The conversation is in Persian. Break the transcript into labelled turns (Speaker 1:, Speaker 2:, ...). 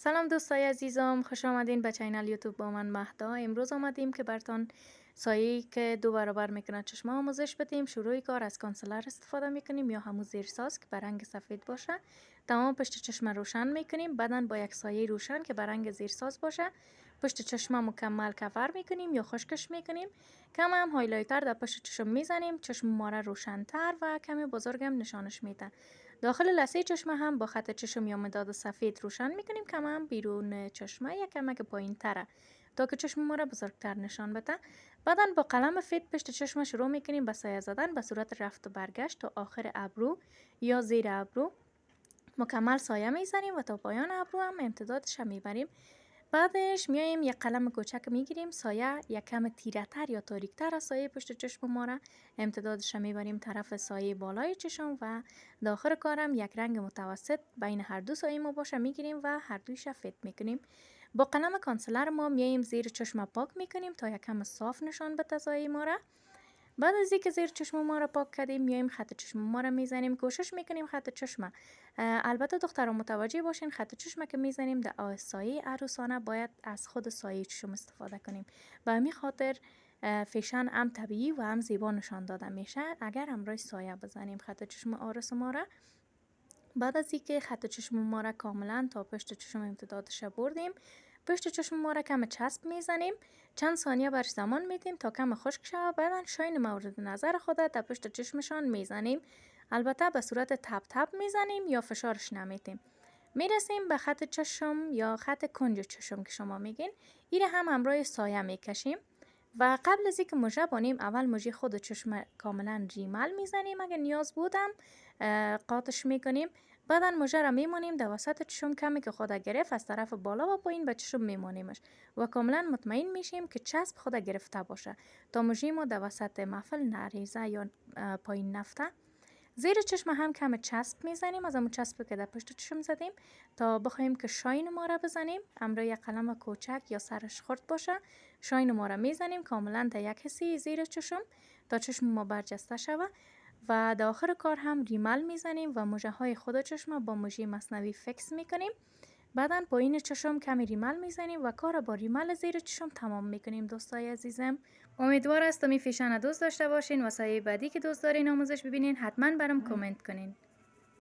Speaker 1: سلام دوستای عزیزم، خوش آمدین به چینل یوتیوب با من مهدا. امروز آمدیم که برتان سایه‌ای که 2 برابر میکنه چشم آموزش بدیم. شروع کار از کانسلر استفاده میکنیم یا همون زیرساز که به رنگ سفید باشه. تمام پشت چشم روشن میکنیم، بعداً با یک سایه روشن که به رنگ زیرساز باشه پشت چشم مکمل کور میکنیم یا خشکش میکنیم. کم هم هایلایتر در پشت چشم میزنیم، چشم ما را روشن‌تر و کمی بزرگم نشانش میده. داخل لثه چشم هم با خط چشم یا مداد سفید روشن میکنیم، کم هم بیرون چشمه یک کمک پایین تره تا که چشم ما را بزرگتر نشان بده. بعدا با قلم فید پشت چشم شروع میکنیم به سایه زدن به صورت رفت و برگشت تا آخر ابرو یا زیر ابرو مکمل سایه میزنیم و تا پایان ابرو هم امتدادش میبریم. بعدش میایم یک قلم کوچک میگیریم، سایه یک کم تیره تر یا تاریک تر از سایه پشت چشم ما را امتدادش میبریم طرف سایه بالای چشم و داخل کارم یک رنگ متوسط بین هر دو سایه ما باشه میگیریم و هر دویش فیت میکنیم. با قلم کانسلر ما میایم زیر چشم پاک میکنیم تا یک کم صاف نشان بده سایه ما را. بعد از اینکه زیر چشم ما را پاک کردیم میایم خط چشم ما را میزنیم، کوشش میکنیم خط چشم البته دختران متوجه باشین خط چشم که میزنیم در سایه عروسانه باید از خود سایه چشم استفاده کنیم. به همین خاطر فیشن هم طبیعی و هم زیبا نشان داده میشه اگر همراه سایه بزنیم خط چشم عروس ما را. بعد از اینکه خط چشم ما را کاملا تا پشت چشم امتدادش بردیم، پشت چشم ما را کم چسب میزنیم، چند ثانیه برش زمان میدیم تا کم خشک شود. بعدا شاین مورد نظر خود در پشت چشمشان میزنیم، البته به صورت تپ تپ میزنیم یا فشارش نمیدیم. میرسیم به خط چشم یا خط کنج چشم که شما میگین، این هم همراه سایه میکشیم و قبل از اینکه مژه بانیم اول مژه خود چشم کاملا ریمل میزنیم، اگه نیاز بودم قاطش میکنیم. بعدا مژه را میمانیم در وسط چشم، کمی که خود گرفت از طرف بالا و پایین به چشم میمانیمش و کاملا مطمئن میشیم که چسب خود گرفته باشه تا مژه ما در وسط محفل نریزه یا پایین نفته. زیر چشم هم کم چسب میزنیم، از همون چسب که در پشت چشم زدیم تا بخوایم که شاین ما را بزنیم. همراه یک قلم کوچک یا سرش خرد باشه شاین ما را میزنیم کاملا در یک حصه زیر چشم تا چشم ما برجسته شود و در آخر کار هم ریمل میزنیم و مژه های خود چشم با مژه مصنوی فکس میکنیم. بعدا پایین چشم کمی ریمل میزنیم و کار با ریمل زیر چشم تمام میکنیم. دوستای عزیزم، امیدوار هستم این فیشن دوست داشته باشین و سایه بعدی که دوست دارین آموزش ببینین حتما برام کامنت کنین.